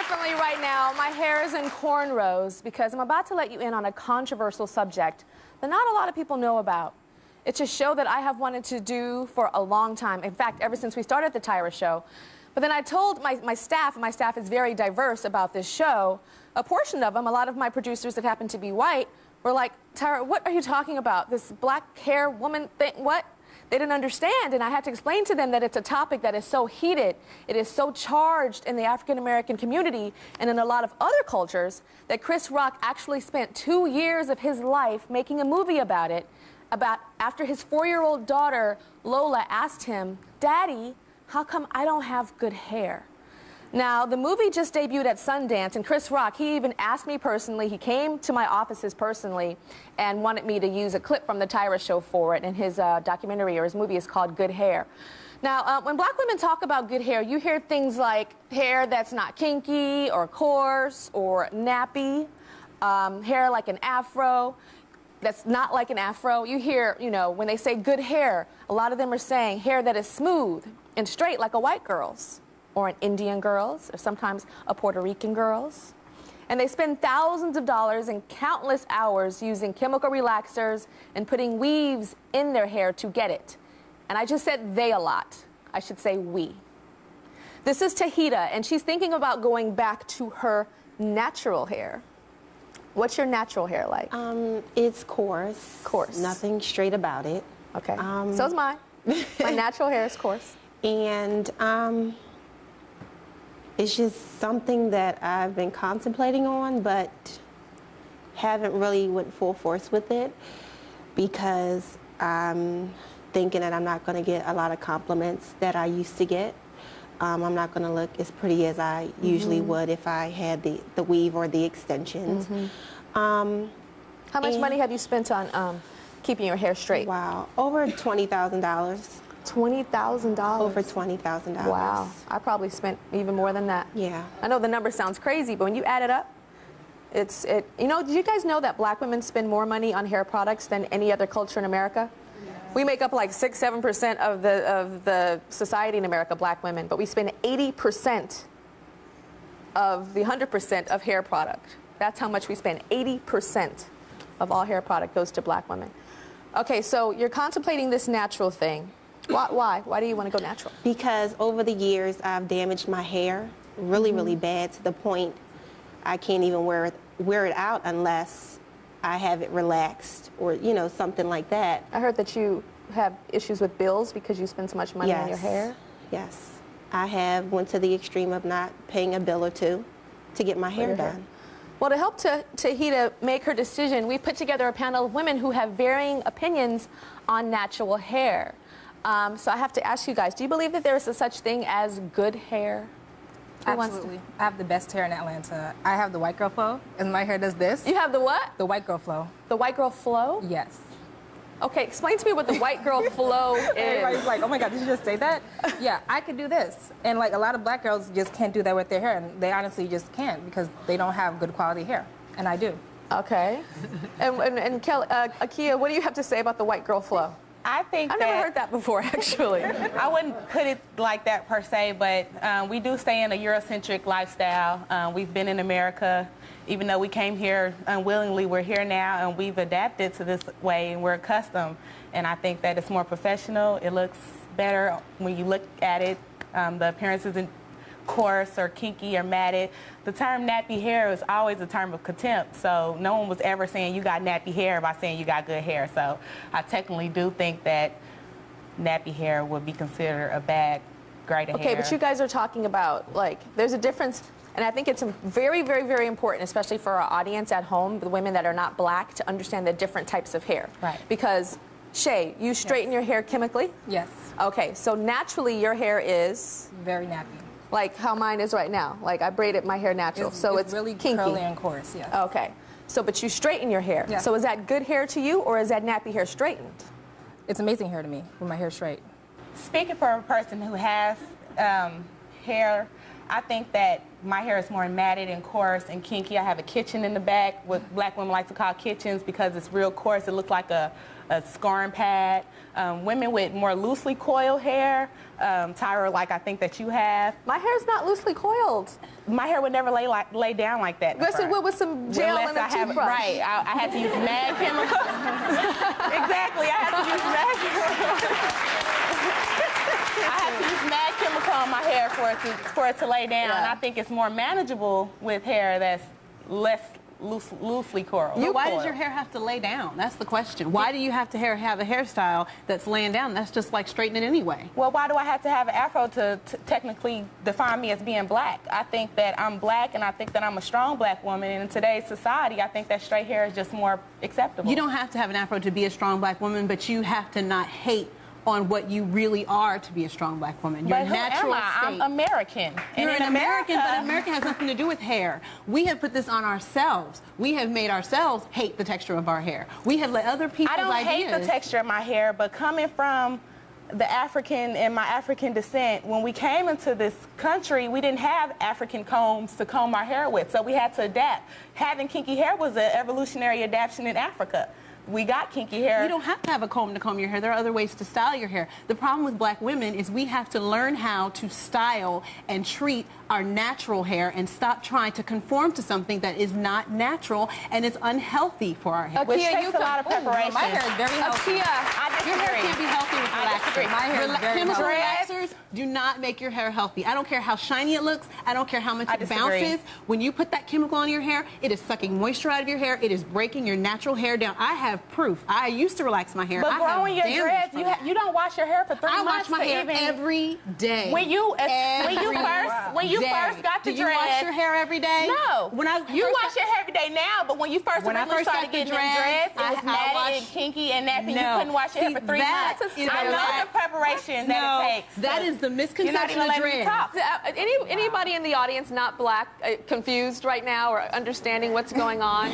differently right now. My hair is in cornrows because I'm about to let you in on a controversial subject that not a lot of people know about. It's a show that I have wanted to do for a long time. In fact, ever since we started the Tyra show. But then I told my staff, and my staff is very diverse about this show, a portion of them, a lot of my producers that happen to be white, were like, Tyra, what are you talking about? This black hair woman thing, what? They didn't understand, and I had to explain to them that it's a topic that is so heated, it is so charged in the African-American community and in a lot of other cultures that Chris Rock actually spent 2 years of his life making a movie about it, after his 4-year-old daughter, Lola, asked him, Daddy, how come I don't have good hair? Now, the movie just debuted at Sundance, and Chris Rock, he even asked me personally, he came to my offices personally and wanted me to use a clip from the Tyra show for it, and his documentary or his movie is called Good Hair. Now, when black women talk about good hair, you hear things like hair that's not kinky or coarse or nappy, hair like an afro that's not like an afro. You hear, you know, when they say good hair, a lot of them are saying hair that is smooth and straight like a white girl's, or an Indian girl's, or sometimes a Puerto Rican girl's. And they spend thousands of dollars and countless hours using chemical relaxers and putting weaves in their hair to get it. And I just said they a lot. I should say we. This is Tahita, and she's thinking about going back to her natural hair. What's your natural hair like? It's coarse. Coarse. Nothing straight about it. Okay. So's mine. My natural hair is coarse. And it's just something that I've been contemplating on, but haven't really went full force with it because I'm thinking that I'm not going to get a lot of compliments that I used to get. I'm not going to look as pretty as I usually would if I had the weave or the extensions. How much money have you spent on keeping your hair straight? Wow, over $20,000. $20,000? Over $20,000. Wow, I probably spent even more than that. Yeah. I know the number sounds crazy, but when you add it up, you know, did you guys know that black women spend more money on hair products than any other culture in America? We make up like 6–7% of the society in America, black women, but we spend 80% of the 100% of hair product. That's how much we spend. 80% of all hair product goes to black women. Okay, so you're contemplating this natural thing. Why? Why do you want to go natural? Because over the years, I've damaged my hair really bad to the point I can't even wear it out unless I have it relaxed or, you know, something like that. I heard that you have issues with bills because you spend so much money on your hair. Yes. I went to the extreme of not paying a bill or two to get my hair done. Well, to help Tahita make her decision, we put together a panel of women who have varying opinions on natural hair. So I have to ask you guys, do you believe that there is a such thing as good hair? Absolutely. I have the best hair in Atlanta. I have the white girl flow, and my hair does this. You have the what? The white girl flow. The white girl flow? Yes. Okay, explain to me what the white girl flow is. Everybody's like, oh my God, did you just say that? Yeah, I could do this. And like a lot of black girls just can't do that with their hair, and they honestly just can't because they don't have good quality hair, and I do. Okay. and Kelly, Akia, what do you have to say about the white girl flow? I think I've never heard that before, actually. I wouldn't put it like that per se, but we do stay in a Eurocentric lifestyle. We've been in America, even though we came here unwillingly, we're here now, and we've adapted to this way, and we're accustomed. And I think that it's more professional. It looks better when you look at it. The appearance isn't coarse or kinky or matted. The term nappy hair is always a term of contempt, so no one was ever saying you got nappy hair by saying you got good hair. So I technically do think that nappy hair would be considered a bad grade of hair. Okay, but you guys are talking about, like, there's a difference, and I think it's very, very, very important, especially for our audience at home, the women that are not black, to understand the different types of hair. Right. Because, Shay, you straighten your hair chemically? Yes. Okay, so naturally your hair is? Very nappy. Like how mine is right now. Like I braided my hair natural, so it's really kinky. Curly and coarse, yes. Okay, so but you straighten your hair. Yeah. So is that good hair to you, or is that nappy hair straightened? It's amazing hair to me with my hair straight. Speaking for a person who has hair I think that my hair is more matted and coarse and kinky. I have a kitchen in the back, what black women like to call kitchens, because it's real coarse. It looks like a scoring pad. Women with more loosely coiled hair, Tyra, like I think that you have. My hair's not loosely coiled. My hair would never lay down like that. With some gel and a toothbrush. Right, I had to use mad chemical. Exactly, I had to use mad chemical. I had to use mad chemical on my hair for it to lay down. Yeah. I think it's more manageable with hair that's less loosely coiled. But why does your hair have to lay down? That's the question. Why do you have to have a hairstyle that's laying down? That's just like straightening anyway. Well, why do I have to have an afro to technically define me as being black? I think that I'm black, and I think that I'm a strong black woman. And in today's society, I think that straight hair is just more acceptable. You don't have to have an afro to be a strong black woman, but you have to not hate on what you really are to be a strong black woman. Your but who natural am I? state. I'm American. You're and an American, but America has nothing to do with hair. We have put this on ourselves. We have made ourselves hate the texture of our hair. We have let other people's ideas. I don't hate the texture of my hair, but coming from the African and my African descent, when we came into this country, we didn't have African combs to comb our hair with, so we had to adapt. Having kinky hair was an evolutionary adaptation in Africa. We got kinky hair. You don't have to have a comb to comb your hair. There are other ways to style your hair. The problem with black women is we have to learn how to style and treat our natural hair and stop trying to conform to something that is not natural and is unhealthy for our hair. Which takes a lot of preparation. My hair is very healthy. Your hair can't be healthy with relaxers. My hair is very Chemical healthy. relaxers do not make your hair healthy. I don't care how shiny it looks. I don't care how much it bounces. When you put that chemical on your hair, it is sucking moisture out of your hair. It is breaking your natural hair down. I have proof. I used to relax my hair. But growing your dreads, you don't wash your hair for 3 months. I wash my hair every day. When you first got the dreads, do you wash your hair every day? No. You wash your hair every day now, but when you first started getting the dreads, it was matted and kinky and nappy. You couldn't wash your hair for 3 months. I know the preparation that it takes. That is the misconception of dreads. Anybody in the audience not black, confused right now or understanding what's going on?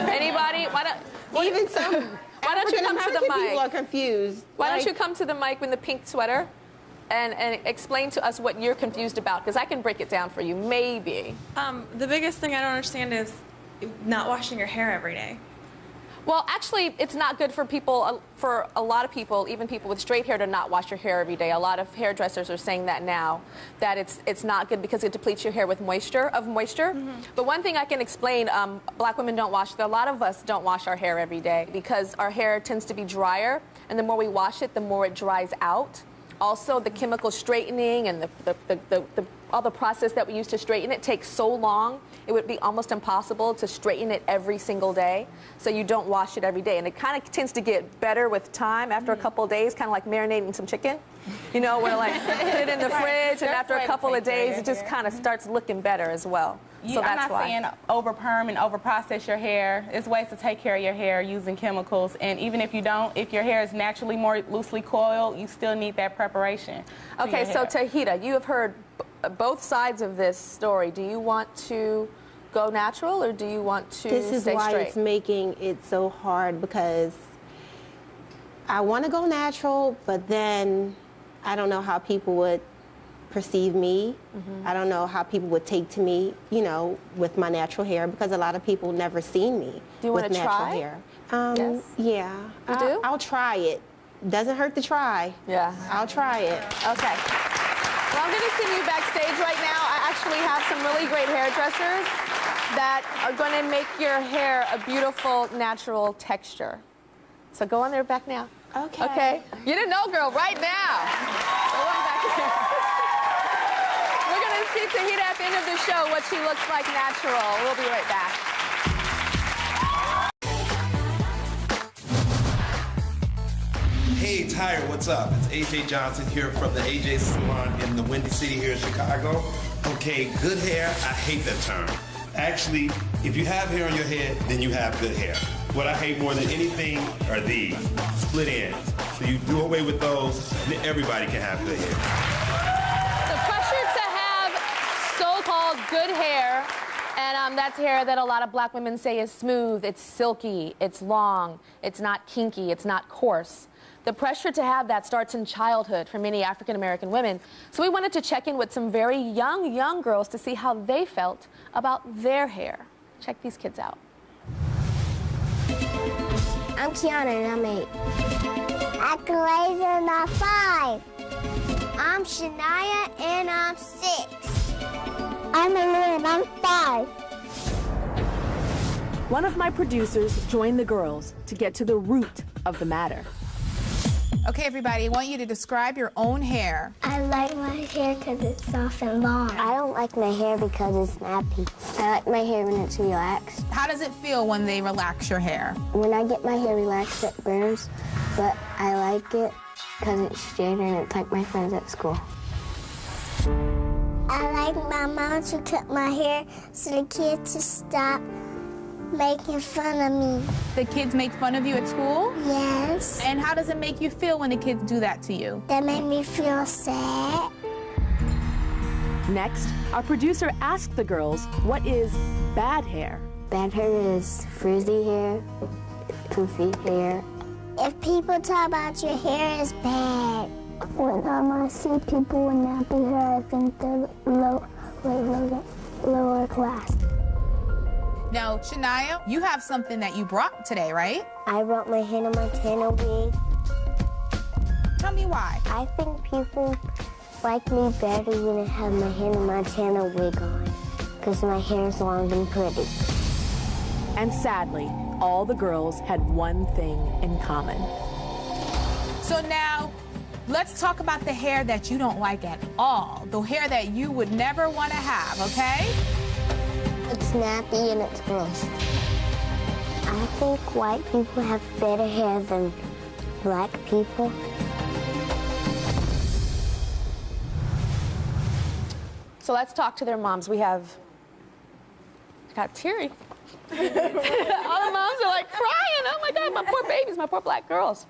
Anybody? Even some. Why don't you come to the mic? People are confused. Why don't you come to the mic with the pink sweater and explain to us what you're confused about? Because I can break it down for you, maybe. The biggest thing I don't understand is not washing your hair every day. Well, actually, it's not good for people, for a lot of people, even people with straight hair, to not wash your hair every day. A lot of hairdressers are saying that now, that it's not good because it depletes your hair with moisture. Mm-hmm. But one thing I can explain, black women don't wash, a lot of us don't wash our hair every day because our hair tends to be drier, and the more we wash it, the more it dries out. Also, the chemical straightening and all the process that we use to straighten it takes so long, it would be almost impossible to straighten it every single day. So you don't wash it every day. And it kind of tends to get better with time after a couple of days, kind of like marinating some chicken. You know, where like put it in the fridge, and after a couple of days, it just kind of starts looking better as well. So I'm that's not saying over perm and over process your hair. There's ways to take care of your hair using chemicals. And even if you don't, if your hair is naturally more loosely coiled, you still need that preparation. Okay, so Tahita, you have heard both sides of this story. Do you want to go natural or do you want to stay straight? This is why it's making it so hard, because I want to go natural, but then I don't know how people would perceive me. I don't know how people would take to me, you know, with my natural hair, because a lot of people never seen me with natural hair. Yes. Yeah. You do? I'll try it. Doesn't hurt to try. Yeah. I'll try it. Okay. Well, I'm going to send you backstage right now. I actually have some really great hairdressers that are going to make your hair a beautiful, natural texture. So go on there back now. Okay. Okay? You didn't know, girl, right now. Go on back there. We're going to see Tahita at the end of the show what she looks like natural. We'll be right back. Hey Tyra, what's up? It's AJ Johnson here from the AJ Salon in the Windy City here in Chicago. Okay, good hair, I hate that term. Actually, if you have hair on your head, then you have good hair. What I hate more than anything are these, split ends. So you do away with those, and then everybody can have good hair. The pressure to have so-called good hair, and that's hair that a lot of black women say is smooth, it's silky, it's long, it's not kinky, it's not coarse. The pressure to have that starts in childhood for many African American women. So we wanted to check in with some very young girls to see how they felt about their hair. Check these kids out. I'm Kiana and I'm 8. I'm Kalasia and I'm 5. I'm Shania and I'm 6. I'm Aaliyah and I'm 5. One of my producers joined the girls to get to the root of the matter. Okay, everybody, I want you to describe your own hair. I like my hair because it's soft and long. I don't like my hair because it's nappy. I like my hair when it's relaxed. How does it feel when they relax your hair? When I get my hair relaxed, it burns, but I like it because it's straight and it's like my friends at school. I like my mom to cut my hair so the kids to stop making fun of me. The kids make fun of you at school? Yes. And how does it make you feel when the kids do that to you? That made me feel sad. Next, our producer asked the girls, what is bad hair? Bad hair is frizzy hair, poofy hair. If people talk about your hair, it's bad. When I see people with nappy hair, I think they're lower class. Now, Shania, you have something that you brought today, right? I brought my Hannah Montana wig. Tell me why. I think people like me better when I have my Hannah Montana wig on, because my hair is long and pretty. And sadly, all the girls had one thing in common. So now, let's talk about the hair that you don't like at all. The hair that you would never want to have, okay? It's nappy and it's gross. I think white people have better hair than black people. So let's talk to their moms. We got teary. All the moms are like crying. Oh my God, my poor babies, my poor black girls.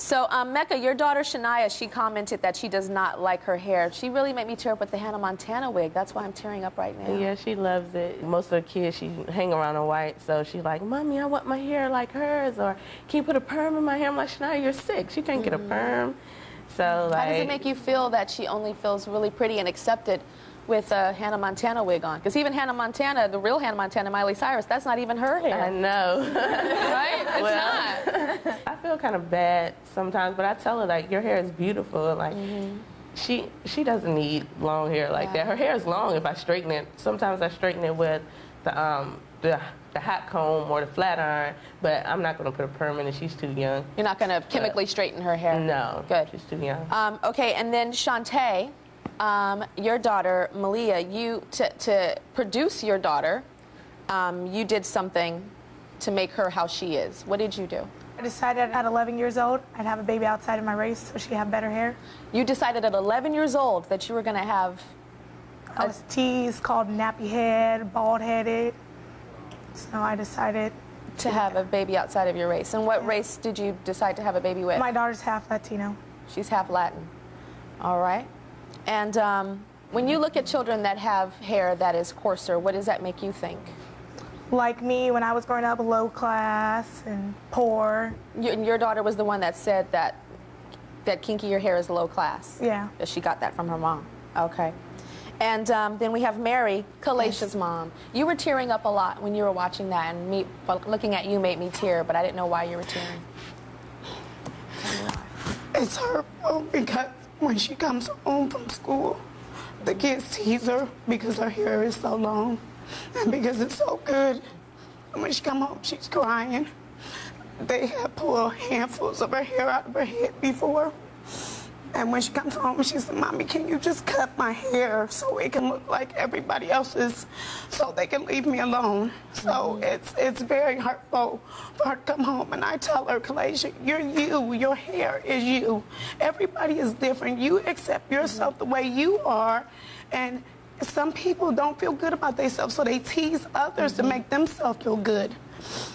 So Mecca, your daughter Shania, she commented that she does not like her hair. She really made me tear up with the Hannah Montana wig. That's why I'm tearing up right now. Yeah, she loves it. Most of the kids, she hang around in white, so she's like, Mommy, I want my hair like hers, or can you put a perm in my hair? I'm like, Shania, you're 6. You can't get a perm. So like, how does it make you feel that she only feels really pretty and accepted with a Hannah Montana wig on? Because even Hannah Montana, the real Hannah Montana, Miley Cyrus, that's not even her hair. I know. Right? It's not. I feel kind of bad sometimes, but I tell her, like, your hair is beautiful. Like, she doesn't need long hair like that. Her hair is long if I straighten it. Sometimes I straighten it with the hot comb or the flat iron, but I'm not going to put a perm in it. She's too young. You're not going to chemically straighten her hair? No. Good. She's too young. Okay, and then Shantae, your daughter, Malia, to produce your daughter, you did something to make her how she is. What did you do? I decided at 11 years old I'd have a baby outside of my race so she could have better hair. You decided at 11 years old that you were going to have... I was teased, called nappy head, bald headed. So I decided to have a baby outside of your race. And what race did you decide to have a baby with? My daughter's half Latino. She's half Latin. All right. And when you look at children that have hair that is coarser, what does that make you think? Like me, when I was growing up, low class and poor. And your daughter was the one that said that kinkier hair is low class? Yeah. That she got that from her mom. Okay. And then we have Mary, Kalasia's mom. You were tearing up a lot when you were watching that, and me looking at you made me tear, but I didn't know why you were tearing. It's hurtful because when she comes home from school, the kids tease her because her hair is so long and because it's so good. And when she comes home, she's crying. They have pulled handfuls of her hair out of her head before. And when she comes home, she said, Mommy, can you just cut my hair so it can look like everybody else's so they can leave me alone? So it's very hurtful for her to come home. And I tell her, Kalasia, you're you. Your hair is you. Everybody is different. You accept yourself the way you are. And some people don't feel good about themselves, so they tease others to make themselves feel good.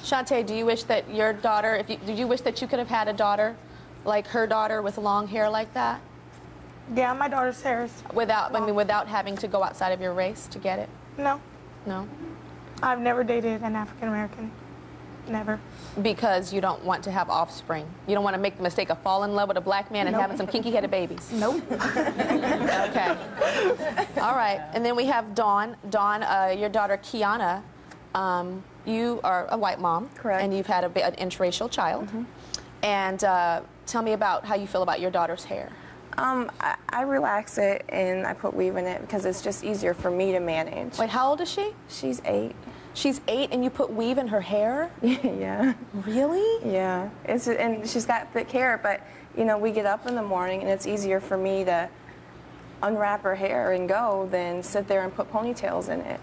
Shantae, do you wish that your daughter, do you wish that you could have had a daughter like her daughter with long hair like that? Yeah, my daughter's hair is without having to go outside of your race to get it? No. No? I've never dated an African American. Never. Because you don't want to have offspring. You don't want to make the mistake of falling in love with a black man and having some kinky-headed babies. Nope. Okay. All right. And then we have Dawn. Dawn, your daughter Kiana, you are a white mom. Correct. And you've had an interracial child. And tell me about how you feel about your daughter's hair. I relax it and I put weave in it because it's just easier for me to manage. Wait, how old is she? She's 8. She's 8 and you put weave in her hair? Yeah. Really? Yeah. And she's got thick hair, but you know, we get up in the morning and it's easier for me to unwrap her hair and go than sit there and put ponytails in it.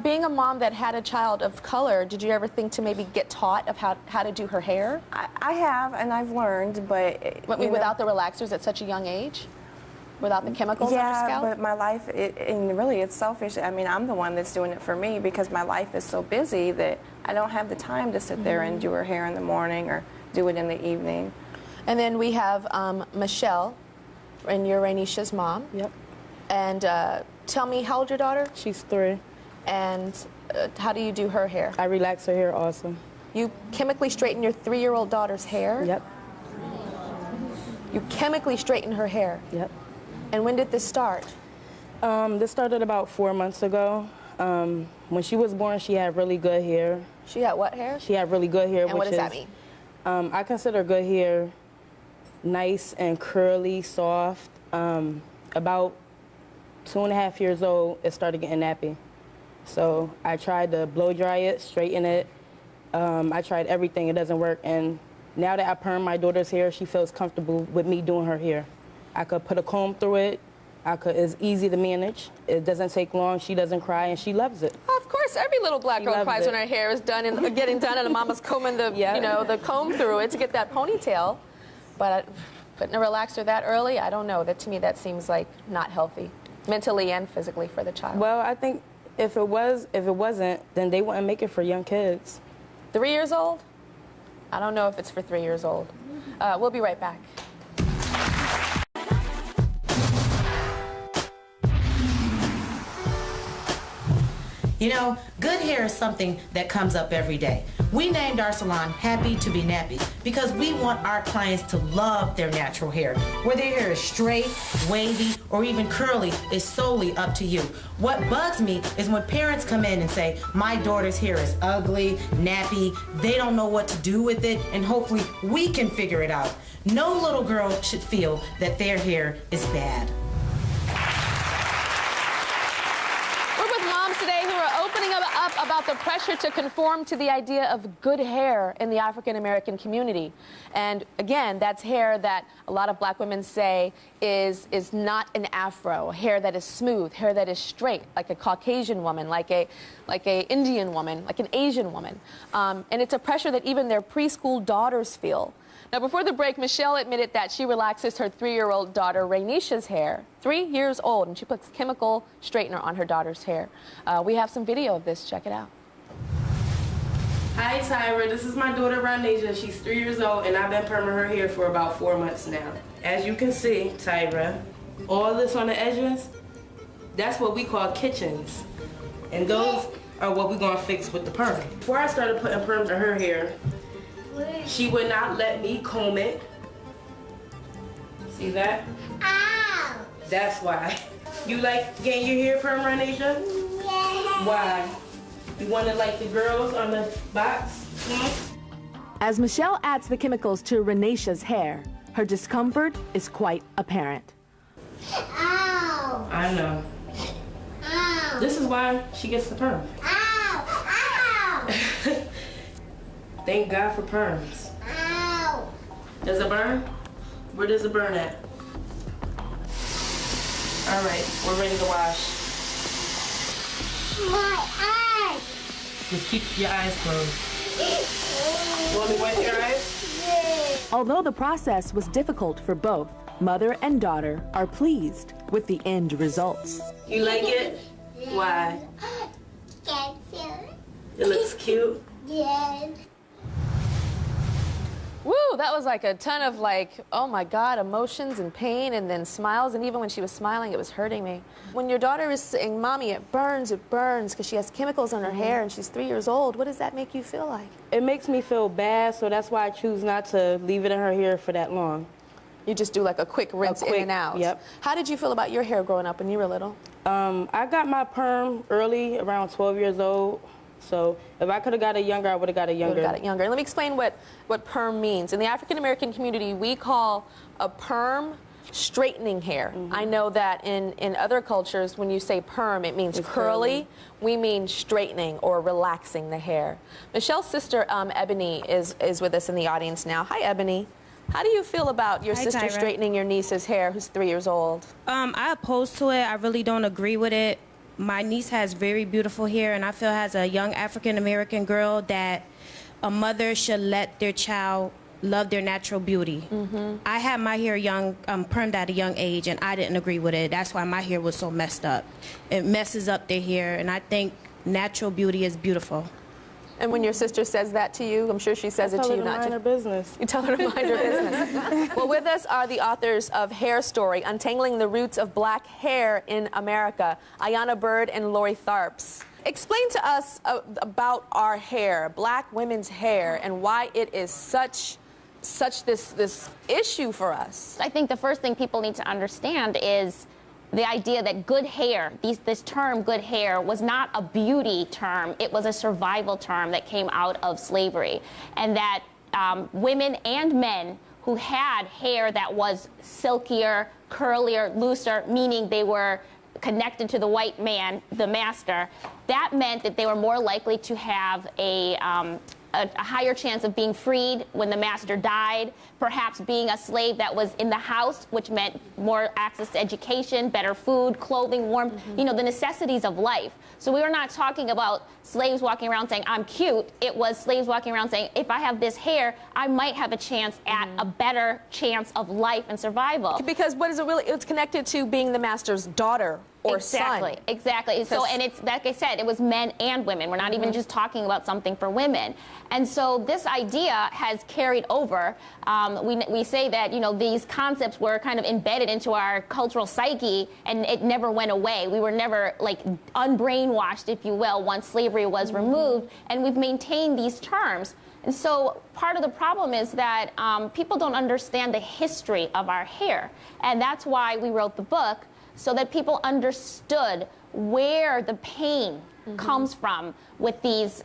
Being a mom that had a child of color, did you ever think to maybe get taught of how to do her hair? I have, and I've learned, but without the relaxers at such a young age? Without the chemicals on your scalp? Yeah, but my life, and really it's selfish. I mean, I'm the one that's doing it for me because my life is so busy that I don't have the time to sit there and do her hair in the morning or do it in the evening. And then we have Michelle, and you're Rainisha's mom. Yep. And tell me, how old your daughter? She's 3. And how do you do her hair? I relax her hair also. You chemically straighten your 3-year-old daughter's hair? Yep. You chemically straighten her hair? Yep. And when did this start? This started about 4 months ago. When she was born, she had really good hair. She had what hair? She had really good hair. And what does that mean? I consider good hair nice and curly, soft. About 2.5 years old, it started getting nappy. So I tried to blow dry it, straighten it. I tried everything, it doesn't work. And now that I perm my daughter's hair, she feels comfortable with me doing her hair. I could put a comb through it. It's easy to manage. It doesn't take long. She doesn't cry, and she loves it. Of course, every little black girl cries when her hair is done and getting done, and the mama's combing the, you know, the comb through it to get that ponytail. But putting a relaxer that early, I don't know. That to me, that seems like not healthy, mentally and physically for the child. Well, I think if it wasn't, then they wouldn't make it for young kids. 3 years old? I don't know if it's for 3 years old. We'll be right back. You know, good hair is something that comes up every day. We named our salon Happy to be Nappy because we want our clients to love their natural hair. Whether their hair is straight, wavy, or even curly is solely up to you. What bugs me is when parents come in and say, my daughter's hair is ugly, nappy, they don't know what to do with it, and hopefully we can figure it out. No little girl should feel that their hair is bad. Today who are opening up about the pressure to conform to the idea of good hair in the African American community. And again, that's hair that a lot of black women say is not an afro, hair that is smooth, hair that is straight, like a Caucasian woman, like a Indian woman, like an Asian woman. And it's a pressure that even their preschool daughters feel. Now, before the break, Michelle admitted that she relaxes her 3-year-old daughter, Rainisha's hair, 3 years old, and she puts chemical straightener on her daughter's hair. We have some video of this. Check it out. Hi, Tyra. This is my daughter, Rainisha. She's 3 years old, and I've been perming her hair for about 4 months now. As you can see, Tyra, all this on the edges, that's what we call kitchens. And those are what we're going to fix with the perm. Before I started putting perms in her hair, she would not let me comb it. See that? Ow! That's why. You like getting your hair perm, Rainisha? Yeah. Why? You want to like the girls on the box? Yes. As Michelle adds the chemicals to Rainisha's hair, her discomfort is quite apparent. Ow! I know. Ow! This is why she gets the perm. Ow! Ow! Thank God for perms. Ow! Does it burn? Where does it burn at? All right, we're ready to wash. My eyes! Just keep your eyes closed. You want me to wipe your eyes? Although the process was difficult for both, mother and daughter are pleased with the end results. You like it? Why? It looks cute? Yes. Woo, Whew, that was like a ton of oh my God, emotions and pain and then smiles. And even when she was smiling, it was hurting me. When your daughter is saying, Mommy, it burns, because she has chemicals on her hair and she's 3 years old, what does that make you feel like? It makes me feel bad, so that's why I choose not to leave it in her hair for that long. You just do like a quick rinse in and out. Yep. How did you feel about your hair growing up when you were little? I got my perm early, around 12 years old. So if I could have got it younger, I would have got it younger. And let me explain what perm means. In the African American community, we call a perm straightening hair. I know that in other cultures, when you say perm, it means curly. We mean straightening or relaxing the hair. Michelle's sister, Ebony, is with us in the audience now. Hi, Ebony. How do you feel about your sister Tyra. straightening your niece's hair, who's 3 years old? I oppose to it. I really don't agree with it. My niece has very beautiful hair, and I feel as a young African-American girl that a mother should let their child love their natural beauty. I had my hair permed at a young age, and I didn't agree with it. That's why my hair was so messed up. It messes up their hair, and I think natural beauty is beautiful. And when your sister says that to you, I'm sure she says it to you not to mind her business. You tell her to mind her business. Well, with us are the authors of Hair Story, Untangling the Roots of Black Hair in America, Ayanna Bird and Lori Tharps. Explain to us about our hair, black women's hair, and why it is such this issue for us. I think the first thing people need to understand is the idea that good hair, this term good hair, was not a beauty term. It was a survival term that came out of slavery. And that women and men who had hair that was silkier, curlier, looser, meaning they were connected to the white man, the master, that meant that they were more likely to have a higher chance of being freed when the master died, perhaps being a slave that was in the house, which meant more access to education, better food, clothing, warmth, you know, the necessities of life. So we were not talking about slaves walking around saying, I'm cute. It was slaves walking around saying, if I have this hair, I might have a chance at a better chance of life and survival. Because what is it really? It's connected to being the master's daughter or son. Exactly. So, and it's, like I said, it was men and women. We're not even just talking about something for women. And so this idea has carried over. We say that, you know, these concepts were kind of embedded into our cultural psyche, and it never went away. We were never, like, unbrainwashed, if you will, once slavery was removed, and we've maintained these terms. And so part of the problem is that people don't understand the history of our hair. And that's why we wrote the book, so that people understood where the pain comes from with these,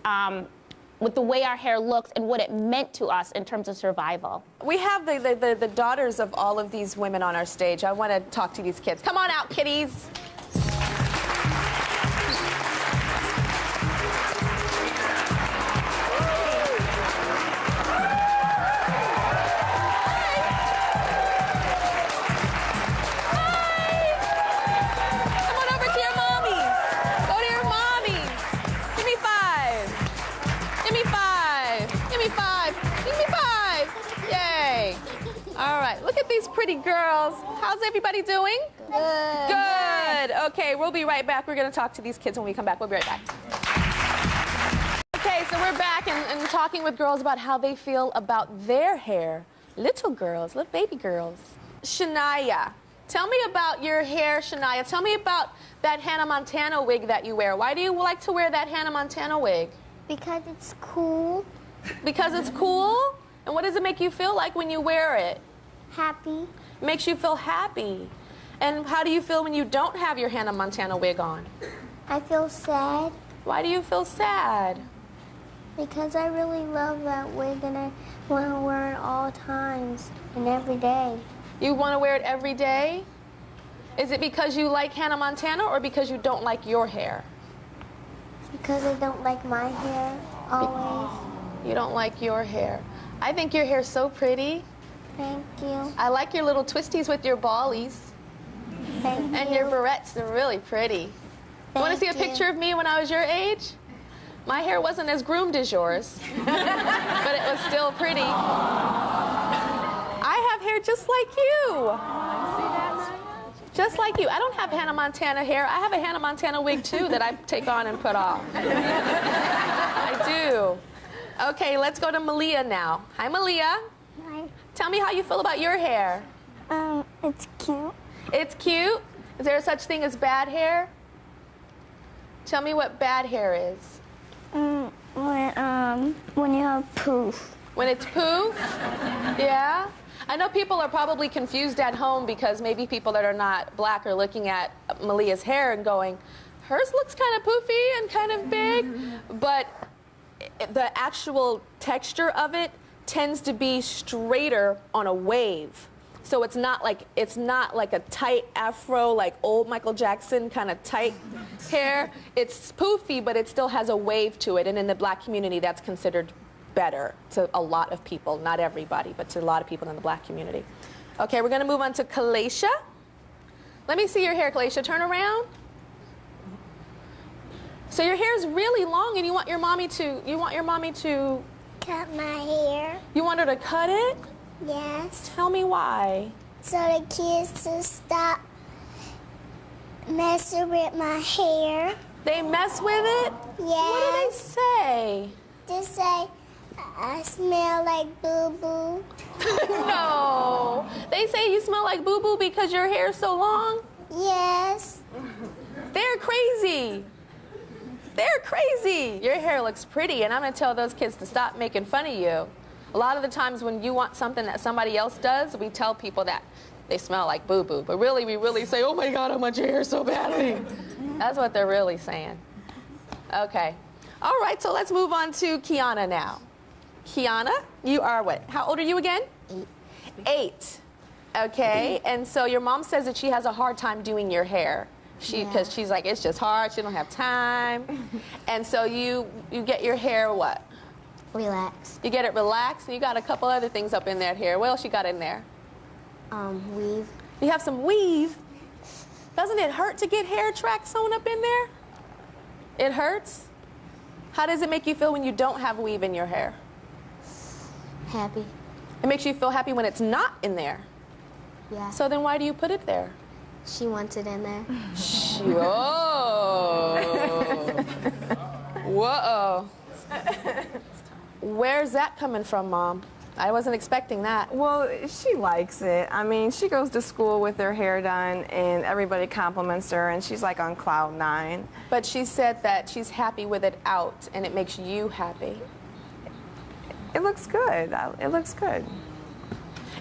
with the way our hair looks and what it meant to us in terms of survival. We have the daughters of all of these women on our stage. I want to talk to these kids. Come on out, kiddies. Pretty girls. How's everybody doing? Good. Okay, we'll be right back. We're going to talk to these kids when we come back. We'll be right back. Okay, so we're back and talking with girls about how they feel about their hair. Little girls, little baby girls. Shania, tell me about your hair, Shania. Tell me about that Hannah Montana wig that you wear. Why do you like to wear that Hannah Montana wig? Because it's cool. Because it's cool? And what does it make you feel like when you wear it? Happy. Makes you feel happy. And how do you feel when you don't have your Hannah Montana wig on? I feel sad. Why do you feel sad? Because I really love that wig and I want to wear it all times and every day. You want to wear it every day? Is it because you like Hannah Montana or because you don't like your hair? Because I don't like my hair always. You don't like your hair. I think your hair's so pretty. Thank you. I like your little twisties with your ballies. Thank you. And your barrettes, they're really pretty. You want to see a picture of me when I was your age? My hair wasn't as groomed as yours, but it was still pretty. I have hair just like you. Just like you. I don't have Hannah Montana hair. I have a Hannah Montana wig, too, that I take on and put off. I do. Okay, let's go to Malia now. Hi, Malia. Hi. Tell me how you feel about your hair. It's cute. It's cute? Is there such thing as bad hair? Tell me what bad hair is. When you have poof. When it's poof? Yeah? I know people are probably confused at home because maybe people that are not black are looking at Malia's hair and going, hers looks kind of poofy and kind of big, but the actual texture of it tends to be straighter on a wave. So it's not like a tight afro, like old Michael Jackson kind of tight hair. It's poofy, but it still has a wave to it. And in the black community, that's considered better to a lot of people. Not everybody, but to a lot of people in the black community. Okay, we're going to move on to Kalaisha. Let me see your hair, Kalaisha. Turn around. So your hair is really long, and you want your mommy to Cut my hair. You want her to cut it? Yes. Tell me why. So the kids to stop messing with my hair. They mess with it? Yes. What do they say? They say I smell like boo-boo. No. They say you smell like boo-boo because your hair's so long? Yes. They're crazy. They're crazy. Your hair looks pretty, and I'm going to tell those kids to stop making fun of you. A lot of the times when you want something that somebody else does, we tell people that they smell like boo-boo. But really, we really say, oh my God, I want your hair so badly. That's what they're really saying. Okay. All right, so let's move on to Kiana now. Kiana, you are what? How old are you again? 8. Okay, and so your mom says that she has a hard time doing your hair. Because she's like, it's just hard, she don't have time. And so you get your hair what? Relaxed. You get it relaxed, and you got a couple other things up in that hair. What else you got in there? Weave. You have some weave. Doesn't it hurt to get hair tracks sewn up in there? It hurts? How does it make you feel when you don't have weave in your hair? Happy. It makes you feel happy when it's not in there. Yeah. So then why do you put it there? She wants it in there. Whoa. Whoa. Where's that coming from, Mom? I wasn't expecting that. Well, she likes it. I mean, she goes to school with her hair done, and everybody compliments her, and she's like on cloud 9. But she said that she's happy with it out, and it makes you happy. It looks good. It looks good.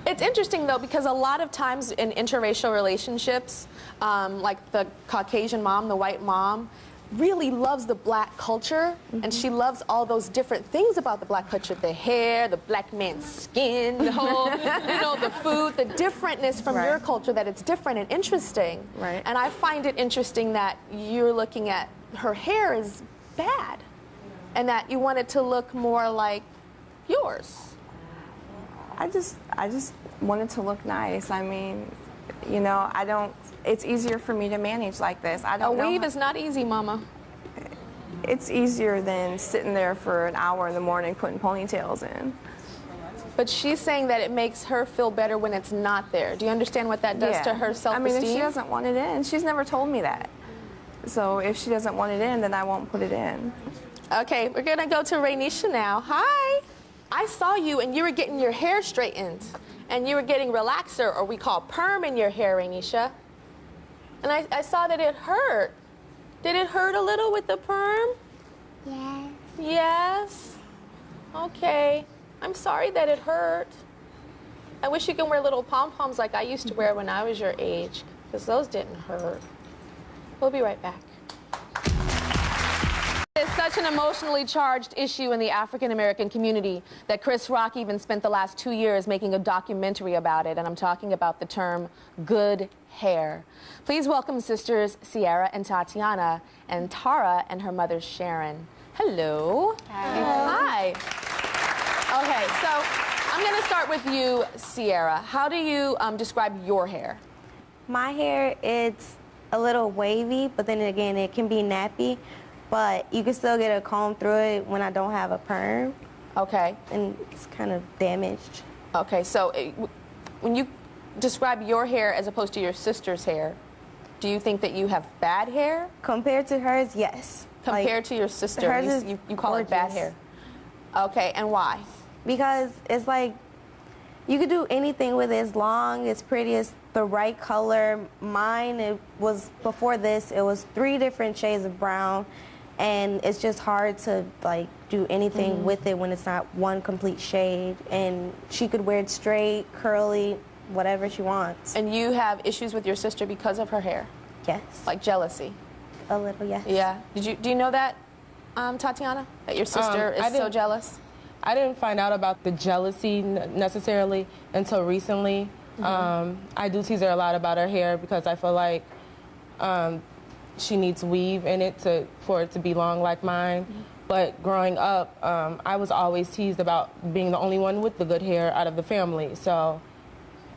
It's interesting, though, because a lot of times in interracial relationships, like the Caucasian mom, the white mom, really loves the black culture, and she loves all those different things about the black culture, the hair, the black man's skin, the whole, the food, the differentness from your culture, that it's different and interesting. Right. And I find it interesting that you're looking at her hair is bad, and that you want it to look more like yours. I just want it to look nice. I mean, it's easier for me to manage like this. A weave is not easy, Mama. It's easier than sitting there for an hour in the morning putting ponytails in. But she's saying that it makes her feel better when it's not there. Do you understand what that does to her self-esteem? I mean, if she doesn't want it in, she's never told me that. So if she doesn't want it in, then I won't put it in. Okay, we're gonna go to Rainisha now. Hi. I saw you and you were getting your hair straightened, and you were getting relaxer, or we call perm, in your hair, Rainisha. And I saw that it hurt. Did it hurt a little with the perm? Yes. Yes? Okay. I'm sorry that it hurt. I wish you could wear little pom-poms like I used to wear when I was your age, because those didn't hurt. We'll be right back. It's such an emotionally charged issue in the African American community that Chris Rock even spent the last 2 years making a documentary about it, and I'm talking about the term good hair. Please welcome sisters Sierra and Tatiana, and Tara and her mother Sharon. Hello. Hi. Okay, so I'm going to start with you, Sierra. How do you describe your hair? My hair, it's a little wavy, but then again, it can be nappy. But you can still get a comb through it when I don't have a perm. Okay. And it's kind of damaged. Okay, so when you describe your hair as opposed to your sister's hair, do you think that you have bad hair? Compared to hers, yes. Compared to your sister, hers you call it bad hair. Okay, and why? Because it's like You could do anything with it as long, as pretty, as the right color. Mine, it was, before this, it was 3 different shades of brown, and it's just hard to like do anything with it when it's not one complete shade. And she could wear it straight, curly, whatever she wants. And you have issues with your sister because of her hair? Yes. Like jealousy? A little, yes. Yeah. Do you know that, Tatiana? That your sister is so jealous? I didn't find out about the jealousy necessarily until recently. I do tease her a lot about her hair because I feel like she needs weave in it for it to be long like mine. But growing up, I was always teased about being the only one with the good hair out of the family. So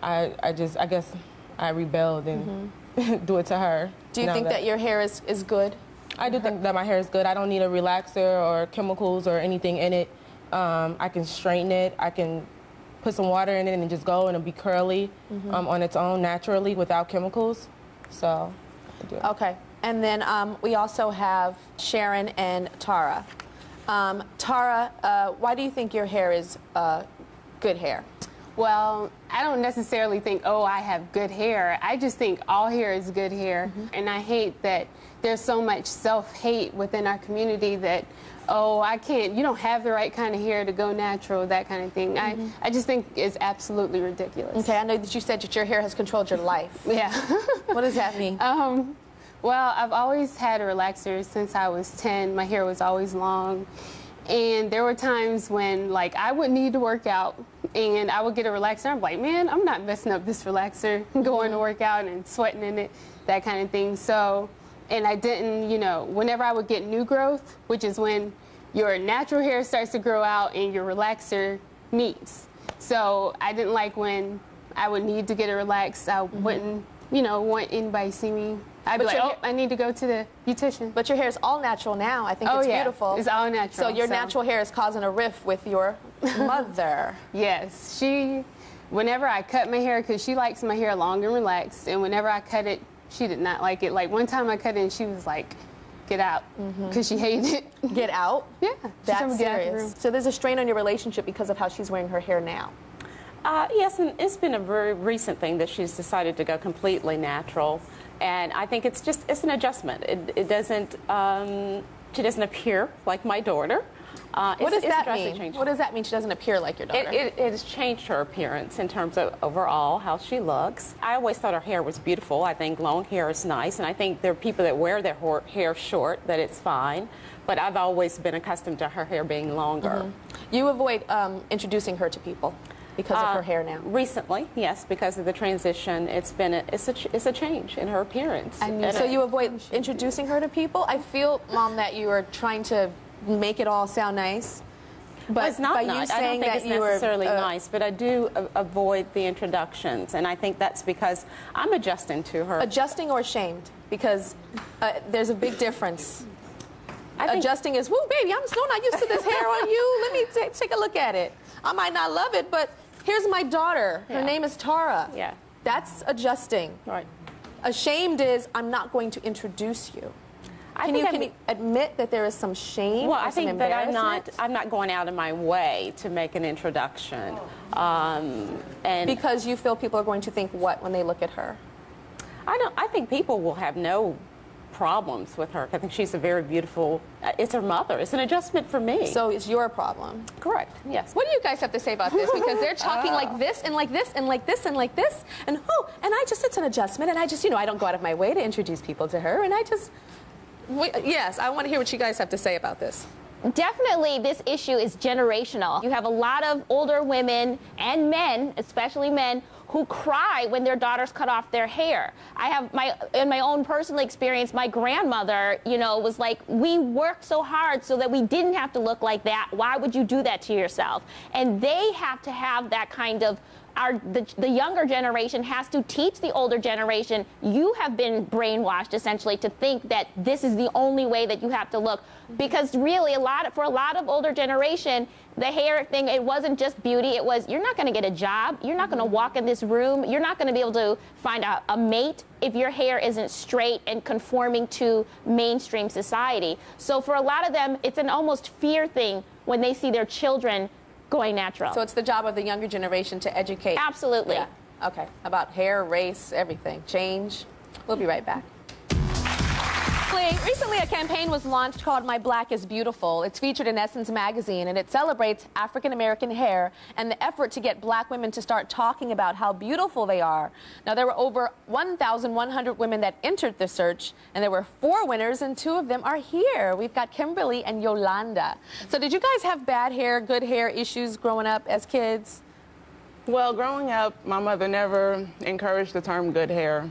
I guess I rebelled and do it to her. Do you think that your hair is good? I do think that my hair is good. I don't need a relaxer or chemicals or anything in it. I can straighten it. I can put some water in it and just go, and it'll be curly on its own naturally without chemicals. So, I do. Okay. And then we also have Sharon and Tara. Tara, why do you think your hair is good hair? Well, I don't necessarily think, oh, I have good hair. I just think all hair is good hair. And I hate that there's so much self-hate within our community that, oh, I can't, you don't have the right kind of hair to go natural, that kind of thing. I just think it's absolutely ridiculous. Okay, I know that you said that your hair has controlled your life. Yeah. What does that mean? Well, I've always had a relaxer since I was 10. My hair was always long. And there were times when, like, I would need to work out, and I would get a relaxer. I'm like, man, I'm not messing up this relaxer, going to work out and sweating in it, that kind of thing. So, and I didn't, you know, whenever I would get new growth, which is when your natural hair starts to grow out and your relaxer meets. So I didn't like when I would need to get a relax. I wouldn't, you know, want anybody to see me. I'd be like, oh, I need to go to the beautician. But your hair is all natural now. I think it's beautiful. It's all natural. So your natural hair is causing a rift with your mother. Yes. Whenever I cut my hair, because she likes my hair long and relaxed, and whenever I cut it, she did not like it. Like one time I cut it and she was like, get out, because she hated it. Get out? Yeah. That's serious. So there's a strain on your relationship because of how she's wearing her hair now. Yes, and it's been a very recent thing that she's decided to go completely natural. And I think it's an adjustment. It doesn't, she doesn't appear like my daughter. What does that mean? What does that mean she doesn't appear like your daughter? It has changed her appearance in terms of overall how she looks. I always thought her hair was beautiful. I think long hair is nice, and I think there are people that wear their hair short, that it's fine. But I've always been accustomed to her hair being longer. You avoid introducing her to people because of her hair now? Recently, yes, because of the transition. It's a change in her appearance. So you avoid introducing her to people? I feel, Mom, that you are trying to make it all sound nice. But well, it's not nice. I don't think it's necessarily were, nice, but I do avoid the introductions, and I think that's because I'm adjusting to her. Adjusting or ashamed? Because there's a big difference. Adjusting is, woo, baby, I'm still not used to this hair on you. Let me take a look at it. I might not love it, but here's my daughter. Her name is Tara. Yeah. That's adjusting. Right. Ashamed is, I'm not going to introduce you. Can you admit that there is some shame? Well, or I think some that embarrassment? I'm not going out of my way to make an introduction. And because you feel people are going to think what when they look at her? I think people will have no problems with her. I think she's a very beautiful, it's her mother. It's an adjustment for me. So it's your problem? Correct, yes. What do you guys have to say about this? Because they're talking like this and like this and like this and like this. And it's an adjustment. And I just, I don't go out of my way to introduce people to her. And yes, I want to hear what you guys have to say about this. Definitely, this issue is generational. You have a lot of older women and men, especially men, who cry when their daughters cut off their hair. I have in my own personal experience, my grandmother, was like, we worked so hard so that we didn't have to look like that. Why would you do that to yourself? And they have to have that kind of, the younger generation has to teach the older generation, you have been brainwashed essentially to think that this is the only way that you have to look. Because really, for a lot of older generation, the hair thing, it wasn't just beauty, it was, you're not gonna get a job, you're not gonna walk in this room, you're not gonna be able to find a mate if your hair isn't straight and conforming to mainstream society. So for a lot of them, it's an almost fear thing when they see their children going natural. So it's the job of the younger generation to educate. Absolutely. Yeah. Okay. About hair, race, everything. Change. We'll be right back. Recently, a campaign was launched called My Black is Beautiful. It's featured in Essence magazine, and it celebrates African-American hair and the effort to get black women to start talking about how beautiful they are. Now, there were over 1,100 women that entered the search, and there were 4 winners, and 2 of them are here. We've got Kimberly and Yolanda. So did you guys have bad hair, good hair issues growing up as kids? Well, growing up, my mother never encouraged the term good hair.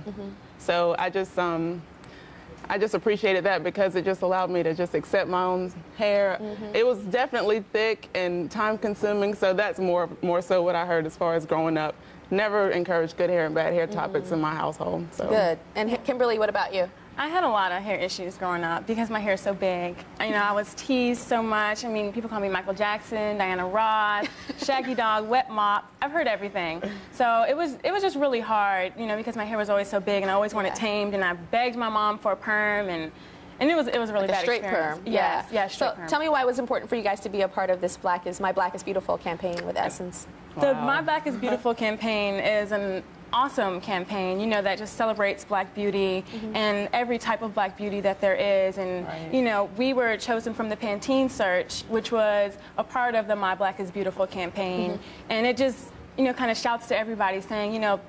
So I just appreciated that because it just allowed me to just accept my own hair. It was definitely thick and time-consuming, so that's more so what I heard as far as growing up. Never encouraged good hair and bad hair topics in my household. So. Good. And Kimberly, what about you? I had a lot of hair issues growing up because my hair is so big. You know, I was teased so much. I mean, people call me Michael Jackson, Diana Ross, Shaggy Dog, Wet Mop. I've heard everything. So it was just really hard, you know, because my hair was always so big and I always wanted tamed, and I begged my mom for a perm, and it was a really Like a bad straight experience. perm. Yes, yeah, straight So perm. tell me why it was important for you guys to be a part of this My Black is Beautiful campaign with Essence. The My Black is Beautiful campaign is an awesome campaign, you know, that just celebrates black beauty and every type of black beauty that there is. And, you know, we were chosen from the Pantene search, which was a part of the My Black is Beautiful campaign. And it just, you know, kind of shouts to everybody saying, you know,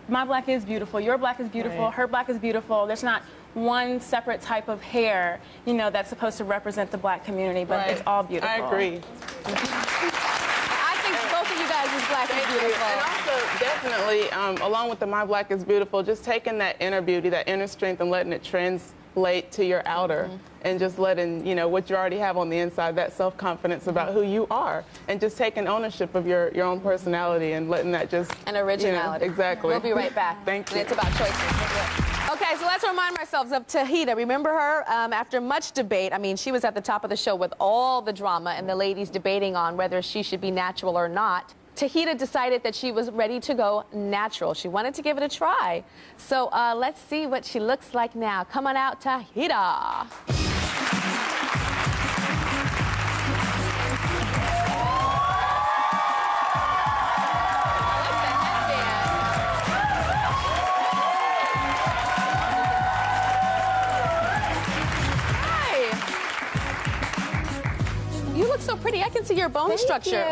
my black is beautiful, your black is beautiful, her black is beautiful. There's not one separate type of hair, you know, that's supposed to represent the black community, but it's all beautiful. I agree. I think both of you guys is black is beautiful. And also, definitely, along with the My Black is Beautiful, just taking that inner beauty, that inner strength, and letting it translate to your outer, and just letting, you know, what you already have on the inside, that self-confidence about who you are, and just taking ownership of your own personality and letting that just... And originality. You know, exactly. We'll be right back. Thank you. And it's about choices. Okay, so let's remind ourselves of Tahita. Remember her? After much debate, I mean, she was at the top of the show with all the drama and the ladies debating on whether she should be natural or not. Tahita decided that she was ready to go natural. She wanted to give it a try. So let's see what she looks like now. Come on out, Tahita. You look so pretty. I can see your bone structure.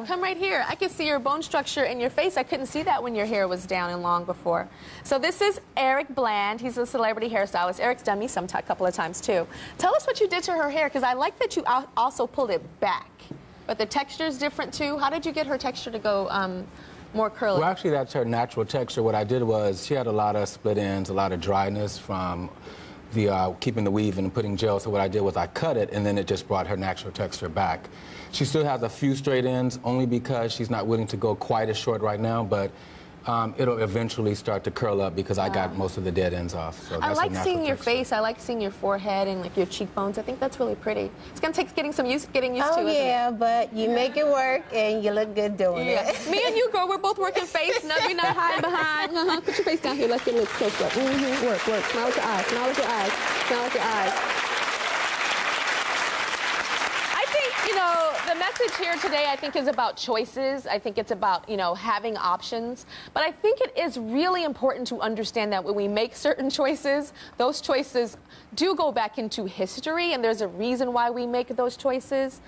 Come right here. I can see your bone structure in your face. I couldn't see that when your hair was down and long before. So this is Eric Bland. He's a celebrity hairstylist. Eric's done me a couple of times too. Tell us what you did to her hair, because I like that you also pulled it back. But the texture is different too. How did you get her texture to go more curly? Well, actually, that's her natural texture. What I did was she had a lot of split ends, a lot of dryness from the keeping the weave and putting gel. So what I did was I cut it, and then it just brought her natural texture back. She still has a few straight ends, only because she's not willing to go quite as short right now, but it'll eventually start to curl up because I got most of the dead ends off. So I that's like her natural seeing your texture. face. I like seeing your forehead and like your cheekbones. I think that's really pretty. It's gonna take getting used to, isn't it? But you make it work and you look good doing it. Me and you, girl, we're both working face. No, we're not hiding behind. Put your face down here. Let's get a little close up. Work. Smile with your eyes. Smile with your eyes. Smile with your eyes. I think, you know, the message here today, I think, is about choices. I think it's about, you know, having options. But I think it is really important to understand that when we make certain choices, those choices do go back into history, and there's a reason why we make those choices.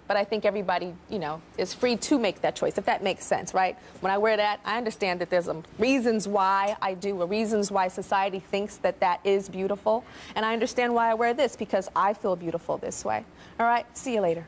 But I think everybody, you know, is free to make that choice, if that makes sense, right? When I wear that, I understand that there's reasons why I do, or reasons why society thinks that that is beautiful. And I understand why I wear this, because I feel beautiful this way. All right, see you later.